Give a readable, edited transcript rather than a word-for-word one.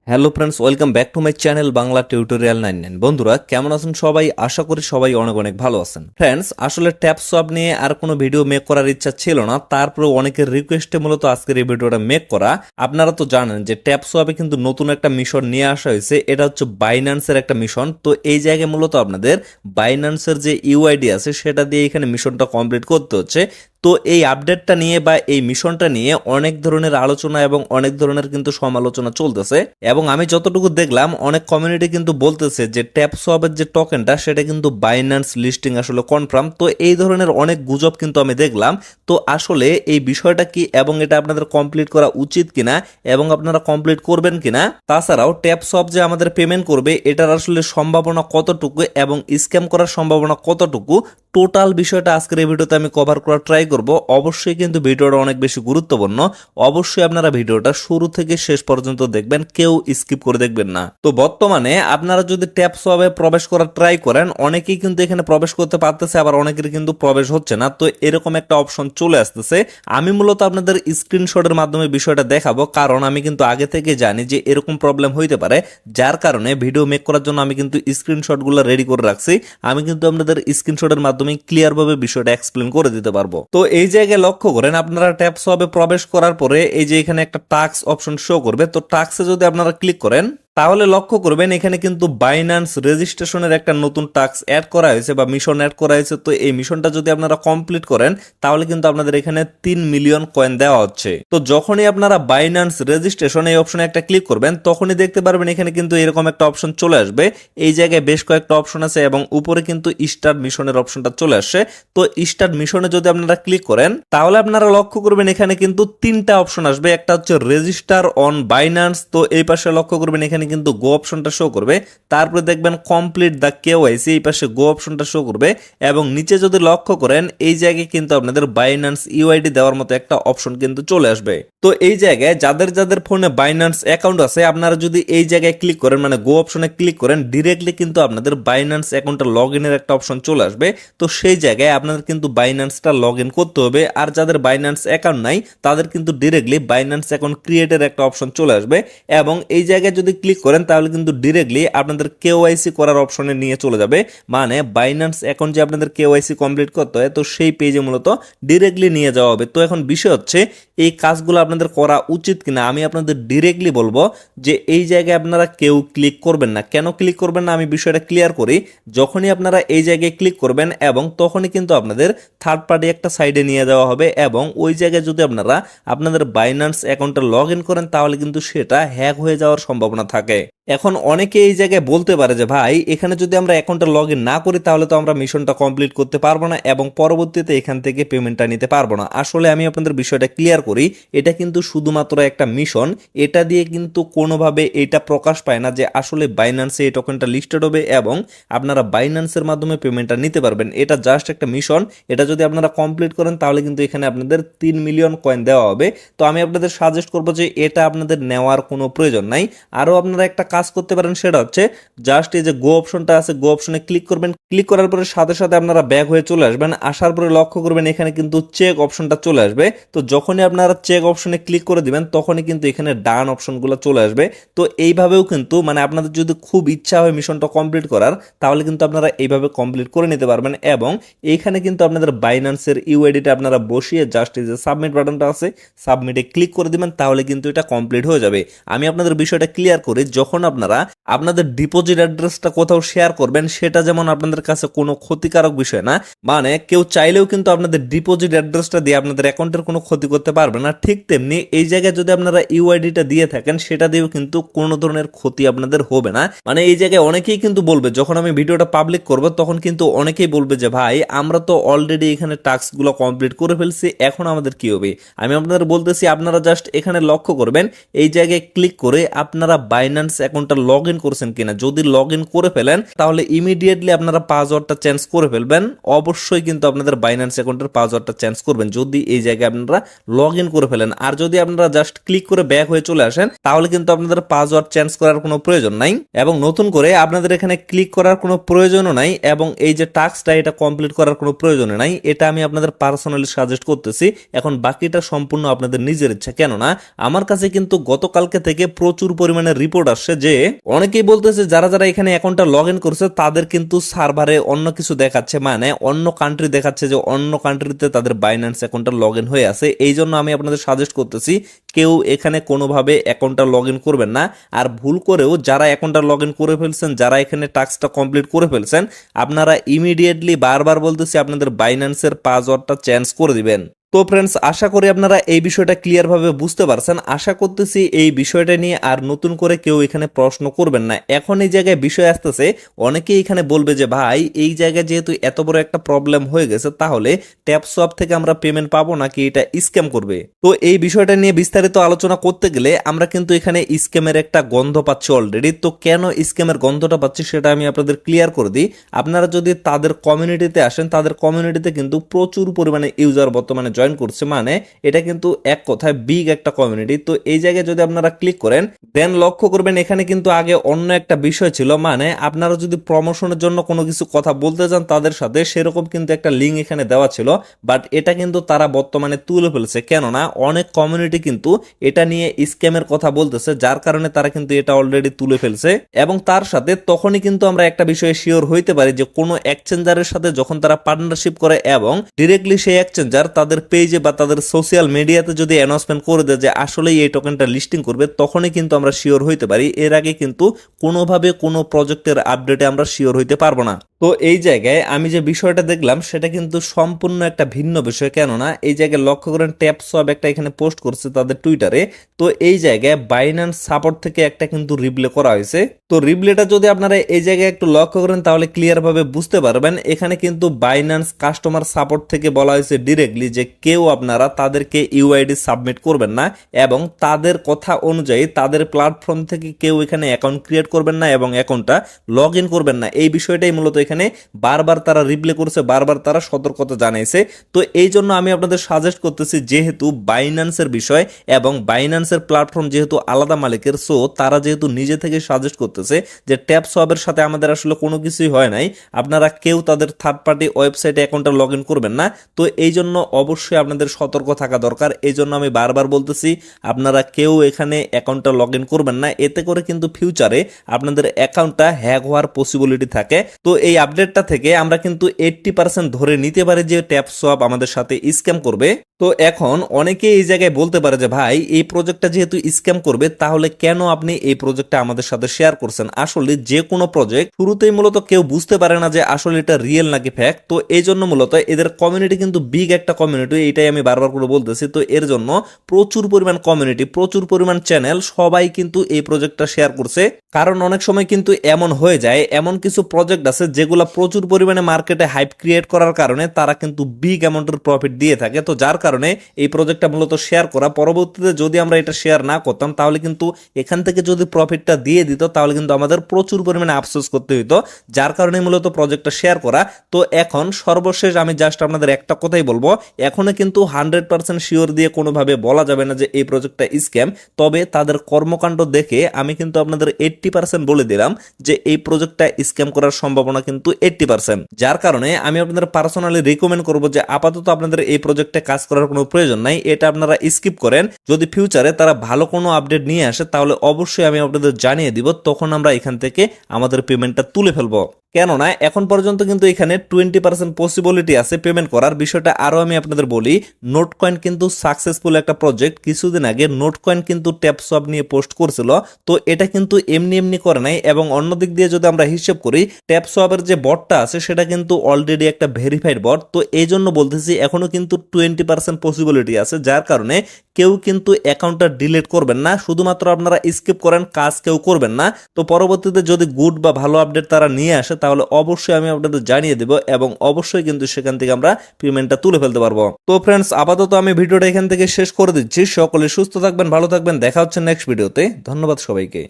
Hello friends, welcome back to my channel Bangla tutorial 99। বন্ধুরা কেমন আছেন সবাই? আশা করি সবাই অনেক অনেক ভালো আছেন। ফ্রেন্ডস, আসলে ট্যাপ সোয়াপ নিয়ে আর কোনো ভিডিও মেক করার ইচ্ছা ছিল না, তারপরে অনেকের রিকোয়েস্টে মূলত আজকের এই ভিডিওটা মেক করা। আপনারা তো জানেন যে ট্যাপ সোয়াপে কিন্তু নতুন একটা মিশন নিয়ে আসা হয়েছে, এটা হচ্ছে বাইন্যান্সের একটা মিশন। তো এই জায়গায় মূলত আপনাদের বাইন্যান্সের যে ইউআইডি আছে সেটা দিয়ে এখানে মিশনটা কমপ্লিট করতে হচ্ছে। তো এই আপডেটটা নিয়ে বা এই মিশনটা নিয়ে অনেক ধরনের আলোচনা এবং অনেক ধরনের কিন্তু সমালোচনা চলতেছে, এবং আমি যতটুকু দেখলাম অনেক কমিউনিটি কিন্তু বলতেছে যে ট্যাপ সোয়াপের যে টোকেনটা সেটা কিন্তু বাইন্যান্স লিস্টিং আসলে কনফার্ম। তো এই ধরনের অনেক গুজব কিন্তু আমি দেখলাম। তো আসলে এই বিষয়টা কি এবং এটা আপনাদের কমপ্লিট করা উচিত কিনা এবং আপনারা কমপ্লিট করবেন কিনা, তাছাড়াও ট্যাপ সোয়াপ যে আমাদের পেমেন্ট করবে এটার আসলে সম্ভাবনা কতটুকু এবং স্ক্যাম করার সম্ভাবনা কতটুকু, টোটাল বিষয়টা আজকের এই ভিডিওতে আমি কভার করার ট্রাই করব। অবশ্যই কিন্তু ভিডিওটা অনেক বেশি গুরুত্বপূর্ণ, অবশ্যই আপনারা ভিডিওটা শুরু থেকে শেষ পর্যন্ত দেখবেন, কেউ স্কিপ করে দেখবেন না। তো বর্তমানে আপনারা যদি ট্যাপ সোয়াপে প্রবেশ করার ট্রাই করেন, অনেকেই কিন্তু এখানে প্রবেশ করতে পারতেছে, আবার অনেকের কিন্তু প্রবেশ হচ্ছে না। তো এরকম একটা অপশন চলে আসতেছে। আমি মূলত আপনাদের স্ক্রিনশটের মাধ্যমে বিষয়টা দেখাবো, কারণ আমি কিন্তু আগে থেকে জানি যে এরকম প্রবলেম হইতে পারে, যার কারণে ভিডিও মেক করার জন্য আমি কিন্তু স্ক্রিনশটগুলো রেডি করে রাখছি। আমি কিন্তু আপনাদের স্ক্রিনশটের মাধ্যমে ক্লিয়ার ভাবে বিষয়টা এক্সপ্লেন করে দিতে পারবো। তো এই জায়গায় লক্ষ্য করেন, আপনারা ট্যাপ সোয়াপে প্রবেশ করার পরে এই যে এখানে একটা টাস্ক অপশন শো করবে। তো টাস্কে যদি আপনারা ক্লিক করেন তাহলে লক্ষ্য করবেন এখানে কিন্তু বাইন্যান্স রেজিস্ট্রেশনের একটা নতুন টাস্ক অ্যাড করা হয়েছে বা মিশন অ্যাড করা হয়েছে। তো এই মিশনটা যদি আপনারা কমপ্লিট করেন তাহলে কিন্তু আপনাদের এখানে 3 মিলিয়ন কয়েন দেওয়া হচ্ছে। তো যখনই আপনারা বাইন্যান্স রেজিস্ট্রেশন এই অপশনে একটা ক্লিক করবেন তখনই দেখতে পারবেন এখানে কিন্তু এরকম একটা অপশন চলে আসবে। এই জায়গায় বেশ কয়েকটা অপশন আছে এবং উপরে কিন্তু স্টার্ট মিশনের অপশনটা চলে আসছে। তো স্টার্ট মিশনে যদি আপনারা ক্লিক করেন তাহলে আপনারা লক্ষ্য করবেন এখানে কিন্তু 3টা অপশন আসবে। একটা হচ্ছে রেজিস্টার অন বাইন্যান্স, তো এই পাশে লক্ষ্য করবেন এখানে কিন্তু গো অপশনটা শো করবে। তারপরে দেখবেন কমপ্লিট দ্য কেওয়াইসি, এই পাশে গো অপশনটা শো করবে, এবং নিচে যদি লক্ষ্য করেন এই জায়গায় কিন্তু আপনাদের বাইন্যান্স ইউআইডি দেওয়ার মতো একটা অপশন কিন্তু চলে আসবে। তো এই জায়গায় যাদের যাদের ফোনে বাইন্যান্স অ্যাকাউন্ট আছে আপনারা যদি এই জায়গায় ক্লিক করেন, মানে গো অপশনে ক্লিক করেন, ডিরেক্টলি কিন্তু আপনাদের বাইন্যান্স অ্যাকাউন্টটা লগ ইনের একটা অপশন চলে আসবে। তো সেই জায়গায় আপনাদের কিন্তু বাইন্যান্সটা লগ ইন করতে হবে। আর যাদের বাইন্যান্স অ্যাকাউন্ট নাই তাদের কিন্তু ডিরেক্টলি বাইন্যান্স অ্যাকাউন্ট ক্রিয়েটের একটা অপশন চলে আসবে, এবং এই জায়গায় যদি ক্লিক করেন তাহলে কিন্তু ডিরেক্টলি আপনাদের কেওয়াইসি করার অপশনে নিয়ে চলে যাবে। মানে বাইন্যান্স অ্যাকাউন্ট যে আপনাদের কেওয়াইসি কমপ্লিট করতে হয় তো সেই পেজে মূলত ডিরেক্টলি নিয়ে যাওয়া হবে। তো এখন বিষয় হচ্ছে এই কাজগুলো আপনাদের করা উচিত কিনা। আমি আপনাদের ডিরেক্টলি বলবো যে এই জায়গায় আপনারা কেউ ক্লিক করবেন না। কেন ক্লিক করবেন না আমি বিষয়টা ক্লিয়ার করি। যখনই আপনারা এই জায়গায় ক্লিক করবেন এবং তখনই কিন্তু আপনাদের থার্ড পার্টি একটা সাইডে নিয়ে যাওয়া হবে, এবং ওই জায়গায় যদি আপনারা আপনাদের বাইন্যান্স অ্যাকাউন্টটা লগ ইন করেন তাহলে কিন্তু সেটা হ্যাক হয়ে যাওয়ার সম্ভাবনা থাকে। এখন অনেকে এই জায়গায় বলতে পারে যে ভাই এখানে যদি আমরা অ্যাকাউন্টটা লগ ইন না করি তাহলে তো আমরা মিশনটা কমপ্লিট করতে পারবো না এবং পরবর্তীতে এখান থেকে পেমেন্টটা নিতে পারবো না। আসলে আমি আপনাদের বিষয়টা ক্লিয়ার করি, এটা কিন্তু শুধুমাত্র একটা মিশন। এটা দিয়ে কিন্তু কোনোভাবে এটা প্রকাশ পায় না যে আসলে বাইন্যান্সে এই টোকেনটা লিস্টেড হবে এবং আপনারা বাইন্যান্সের মাধ্যমে পেমেন্টটা নিতে পারবেন। এটা জাস্ট একটা মিশন। এটা যদি আপনারা কমপ্লিট করেন তাহলে কিন্তু এখানে আপনাদের 3 মিলিয়ন কয়েন দেওয়া হবে। তো আমি আপনাদের সাজেস্ট করবো যে এটা আপনাদের নেওয়ার কোনো প্রয়োজন নাই। আরও আপনারা একটা কাজ করতে পারেন, সেটা হচ্ছে জাস্ট এই যে গো অপশনটা আছে গো অপশনে ক্লিক করবেন। ক্লিক করার পরে সাথে সাথে আপনারা ব্যাক হয়ে চলে আসবেন। আসার পরে লক্ষ্য করবেন এখানে কিন্তু চেক অপশনটা চলে আসবে। তো যখনই আপনারা চেক অপশনে ক্লিক করে দিবেন তখনই কিন্তু এখানে ডান অপশনগুলো চলে আসবে। তো এইভাবেও কিন্তু মানে আপনাদের যদি খুব ইচ্ছা হয় মিশনটা কমপ্লিট করার তাহলে কিন্তু আপনারা এইভাবে কমপ্লিট করে নিতে পারবেন, এবং এইখানে কিন্তু আপনাদের বাইন্যান্সের ইউআইডিটা আপনারা বসিয়ে জাস্ট এই যে সাবমিট বাটনটা আছে সাবমিটে ক্লিক করে দিবেন তাহলে কিন্তু এটা কমপ্লিট হয়ে যাবে। আমি আপনাদের বিষয়টা ক্লিয়ার করি, যখন আপনারা আপনাদের ডিপোজিট অ্যাড্রেসটা কোথাও শেয়ার করবেন সেটা যেমন আপনাদের কাছে কোনো ক্ষতিকারক বিষয় না, মানে কেউ চাইলেও কিন্তু আপনাদের ডিপোজিট অ্যাড্রেসটা দিয়ে আপনাদের অ্যাকাউন্টের কোনো ক্ষতি করতে পারবে না। ঠিক তেমনি এই জায়গায় যদি আপনারা ইউআইডিটা দিয়ে থাকেন সেটা দিয়েও কিন্তু কোনো ধরনের ক্ষতি আপনাদের হবে না। মানে এই জায়গায় অনেকেই কিন্তু বলবে, যখন আমি ভিডিওটা পাবলিক করব তখন কিন্তু অনেকেই বলবে যে ভাই আমরা তো অলরেডি এখানে টাস্কগুলো কমপ্লিট করে ফেলছি, এখন আমাদের কি হবে। আমি আপনাদের বলতেছি আপনারা জাস্ট এখানে লক্ষ্য করবেন এই জায়গায় ক্লিক করে আপনারা বাইন্যান্স অ্যাকাউন্টটা লগ ইন করছেন কিনা। যদি লগ ইন করে ফেলেন তাহলে ইমিডিয়েটলি আপনারা পাসওয়ার্ডটা চেঞ্জ করে ফেলবেন। অবশ্যই কিন্তু আপনাদের বাইন্যান্স অ্যাকাউন্টের পাসওয়ার্ডটা চেঞ্জ করবেন যদি এই জায়গায় আপনারা লগ ইন করে ফেলেন। আর যদি আপনারা জাস্ট ক্লিক করে ব্যাক হয়ে চলে আসেন তাহলে কিন্তু আপনাদের পাসওয়ার্ড চেঞ্জ করার কোনো প্রয়োজন নাই, এবং নতুন করে আপনাদের এখানে ক্লিক করার কোনো প্রয়োজনও নাই, এবং এই যে টাস্কটা এটা কমপ্লিট করার কোনো প্রয়োজন নাই। এটা আমি আপনাদের পার্সোনালি সাজেস্ট করতেছি। এখন বাকিটা সম্পূর্ণ আপনাদের নিজের ইচ্ছা। কেননা আমার কাছে কিন্তু গতকালকে থেকে প্রচুর পরিমাণে রিপোর্ট রিপোর্ট আসছে যে অনেকেই বলতেছে যারা যারা এখানে অ্যাকাউন্টটা লগ ইন করছে তাদের কিন্তু সার্ভারে অন্য কিছু দেখাচ্ছে, মানে অন্য কান্ট্রি দেখাচ্ছে যে অন্য কান্ট্রিতে তাদের বাইন্যান্স অ্যাকাউন্টটা লগ ইন হয়ে আছে। এই জন্য আমি আপনাদের সাজেস্ট করতেছি কেউ এখানে কোনোভাবে অ্যাকাউন্টটা লগ ইন করবেন না। আর ভুল করেও যারা অ্যাকাউন্টটা লগ ইন করে ফেলছেন, যারা এখানে টাস্কটা কমপ্লিট করে ফেলছেন, আপনারা ইমিডিয়েটলি বারবার বলতেছি আপনাদের বাইন্যান্সের পাসওয়ার্ডটা চেঞ্জ করে দিবেন। তো ফ্রেন্ডস, আশা করি আপনারা এই বিষয়টা ক্লিয়ার ভাবে বুঝতে পারছেন। আশা করতেছি এই বিষয়টা নিয়ে আর নতুন করে কেউ এখানে প্রশ্ন করবেন না। এখন এই জায়গায় বিষয় আসতেছে, অনেকেই এখানে বলবে যে ভাই এই জায়গায় যেহেতু এত বড় একটা প্রবলেম হয়ে গেছে, তাহলে ট্যাপসোয়াপ থেকে আমরা পেমেন্ট পাবো নাকি এটা স্ক্যাম করবে। তো এই বিষয়টা নিয়ে বিস্তারিত আলোচনা করতে গেলে আমরা কিন্তু এখানে স্ক্যামের একটা গন্ধ পাচ্ছি অলরেডি। তো কেন স্ক্যামের গন্ধটা পাচ্ছি সেটা আমি আপনাদের ক্লিয়ার করে দিই। আপনারা যদি তাদের কমিউনিটিতে আসেন, তাদের কমিউনিটিতে কিন্তু প্রচুর পরিমাণে ইউজার বর্তমানে জয়েন করছে, মানে এটা কিন্তু এক কথায় বিগ একটা কমিউনিটি। তো এই জায়গায় যদি আপনারা ক্লিক করেন, দেন লক্ষ্য করবেন এখানে কিন্তু আগে অন্য একটা বিষয় ছিল, মানে আপনারা যদি প্রমোশনের জন্য কোনো কিছু কথা বলতে চান তাদের সাথে, সেরকম কিন্তু একটা লিঙ্ক এখানে দেওয়া ছিল। বাট এটা কিন্তু তারা বর্তমানে তুলে ফেলছে, কেননা অনেক কমিউনিটি কিন্তু এটা নিয়ে স্ক্যামের কথা বলতেছে, যার কারণে তারা কিন্তু এটা অলরেডি তুলে ফেলছে। এবং তার সাথে তখনই কিন্তু আমরা একটা বিষয়ে শিওর হইতে পারি যে কোনো এক্সচেঞ্জারের সাথে যখন তারা পার্টনারশিপ করে এবং ডিরেক্টলি সেই এক্সচেঞ্জার তাদের পেজে বা তাদের সোশ্যাল মিডিয়াতে যদি অ্যানাউন্সমেন্ট করে দেয় যে আসলেই এই টোকেনটা লিস্টিং করবে, তখনই কিন্তু আমরা শিওর হইতে পারি। এর আগে কিন্তু কোনোভাবে কোনো প্রজেক্টের আপডেটে আমরা শিওর হইতে পারবো না। তো এই জায়গায় আমি যে বিষয়টা দেখলাম সেটা কিন্তু সম্পূর্ণ একটা ভিন্ন বিষয়, কেননা এই জায়গায় লক্ষ্য করেন ট্যাপসোয়াপ একটা এখানে পোস্ট করছে তাদের টুইটারে। তো এই জায়গায় বাইন্যান্স সাপোর্ট থেকে একটা কিন্তু রিপ্লে করা হয়েছে। তো রিপ্লেটা যদি আপনারা এই জায়গায় একটু লক্ষ্য করেন তাহলে ক্লিয়ার ভাবে বুঝতে পারবেন। এখানে কিন্তু বাইন্যান্স কাস্টমার সাপোর্ট থেকে বলা হয়েছে ডিরেক্টলি যে কেউ আপনারা তাদেরকে ইউআইডি সাবমিট করবেন না এবং তাদের কথা অনুযায়ী তাদের প্ল্যাটফর্ম থেকে কেউ এখানে অ্যাকাউন্ট ক্রিয়েট করবেন না এবং অ্যাকাউন্টটা লগ ইন করবেন না। এই বিষয়টাই মূলত এখানে বারবার তারা রিপ্লে করছে, বারবার তারা সতর্কতা জানাইছে। তো এই জন্য আমি আপনাদের সাজেস্ট করতেছি, যেহেতু বাইন্যান্সের বিষয় এবং বাইন্যান্সের প্ল্যাটফর্ম যেহেতু আলাদা মালিকের, সো তারা যেহেতু নিজে থেকে সাজেস্ট করতেছে যে ট্যাপসোয়াপের সাথে আমাদের আসলে কোনো কিছুই হয় নাই, আপনারা কেউ তাদের থার্ড পার্টি ওয়েবসাইটে অ্যাকাউন্টটা লগ ইন করবেন না। তো এই জন্য অবশ্যই আপনাদের সতর্ক থাকা দরকার। এই জন্য আমি বারবার বলতেছি আপনারা কেউ এখানে অ্যাকাউন্টটা লগ ইন করবেন না। এতে করে কিন্তু ফিউচারে আপনাদের অ্যাকাউন্টটা হ্যাক হওয়ার পসিবিলিটি থাকে। তো এই আপডেটটা থেকে আমরা কিন্তু 80% ধরে নিতে পারি যে ট্যাপসোয়াপ আমাদের সাথে স্ক্যাম করবে। তো এখন অনেকে এই জায়গায় বলতে পারে যে ভাই এই প্রজেক্টটা যেহেতু স্ক্যাম করবে, তাহলে কেন আপনি এই প্রজেক্টটা আমাদের সাথে শেয়ার করছেন। আসলে যে কোনো প্রজেক্ট শুরুতেই মূলত কেউ বুঝতে পারে না যে আসলে এটা রিয়েল নাকি ফেক। তো এই জন্য মূলত এদের কমিউনিটি কিন্তু বিগ একটা কমিউনিটি, এটাই আমি বারবার করে বলতেছি। তো এর জন্য প্রচুর পরিমাণ কমিউনিটি, প্রচুর পরিমাণ চ্যানেল সবাই কিন্তু এই প্রজেক্টটা শেয়ার করছে। কারণ অনেক সময় কিন্তু এমন হয়ে যায়, এমন কিছু প্রজেক্ট আছে যেগুলো প্রচুর পরিমাণে মার্কেটে হাইপ ক্রিয়েট করার কারণে তারা কিন্তু বিগ অ্যামাউন্টের প্রফিট দিয়ে থাকে। তো যার কারণে এই প্রজেক্টটা মূলত শেয়ার করা। পরবর্তীতে যদি আমরা এটা শেয়ার না করতাম তাহলে কিন্তু এখান থেকে যদি প্রফিটটা দিয়ে দিত তাহলে কিন্তু আমাদের প্রচুর পরিমাণে আফসোস করতে হইতো, যার কারণে মূলত প্রজেক্টটা শেয়ার করা। তো এখন সর্বশেষ আমি জাস্ট আপনাদের একটা কথাই বলবো, এখনো কিন্তু 100% শিওর দিয়ে কোনোভাবে বলা যাবে না যে এই প্রজেক্টটা স্ক্যাম। তবে তাদের কর্মকাণ্ড দেখে আমি কিন্তু আপনাদের 80% বলে দিলাম যে এই প্রজেক্টটা স্ক্যাম করার সম্ভাবনা কিন্তু 80%। যার কারণে আমি আপনাদের পার্সোনালি রিকমেন্ড করবো যে আপাতত আপনাদের এই প্রজেক্টে কাজ করার কোনো প্রয়োজন নাই, এটা আপনারা স্কিপ করেন। যদি ফিউচারে তারা ভালো কোনো আপডেট নিয়ে আসে তাহলে অবশ্যই আমি আপনাদের জানিয়ে দিব, তখন আমরা এখান থেকে আমাদের পেমেন্টটা তুলে ফেলবো। কেননা এখন পর্যন্ত কিন্তু এখানে 20% পসিবিলিটি আছে পেমেন্ট করার। বিষয়টা আরো আমি আপনাদের বলি, নোটকয়েন কিন্তু সাকসেসফুল একটা প্রজেক্ট। কিছুদিন আগে নোটকয়েন কিন্তু ট্যাপসোয়াপ নিয়ে পোস্ট করছিল। তো এটা কিন্তু এমনি এমনি করে নাই। এবং অন্যদিক দিয়ে যদি আমরা হিসেব করি, ট্যাপসোয়াপের যে বটটা আছে সেটা কিন্তু অলরেডি একটা ভেরিফাইড বট। তো এই জন্য বলতেছি এখনো কিন্তু 20% পসিবিলিটি আছে, যার কারণে কেউ কিন্তু অ্যাকাউন্টটা ডিলিট করবেন না। শুধুমাত্র আপনারা স্কিপ করেন, কাজ কেউ করবেন না। তো পরবর্তীতে যদি গুড বা ভালো আপডেট তারা নিয়ে আসে তাহলে অবশ্যই আমি আপনাদের জানিয়ে দেব এবং অবশ্যই কিন্তু সেখান থেকে আমরা পেমেন্টটা তুলে ফেলতে পারবো। তো ফ্রেন্ডস, আপাতত আমি ভিডিওটা এখান থেকে শেষ করে দিচ্ছি। সকলে সুস্থ থাকবেন, ভালো থাকবেন, দেখা হচ্ছে নেক্সট ভিডিওতে। ধন্যবাদ সবাইকে।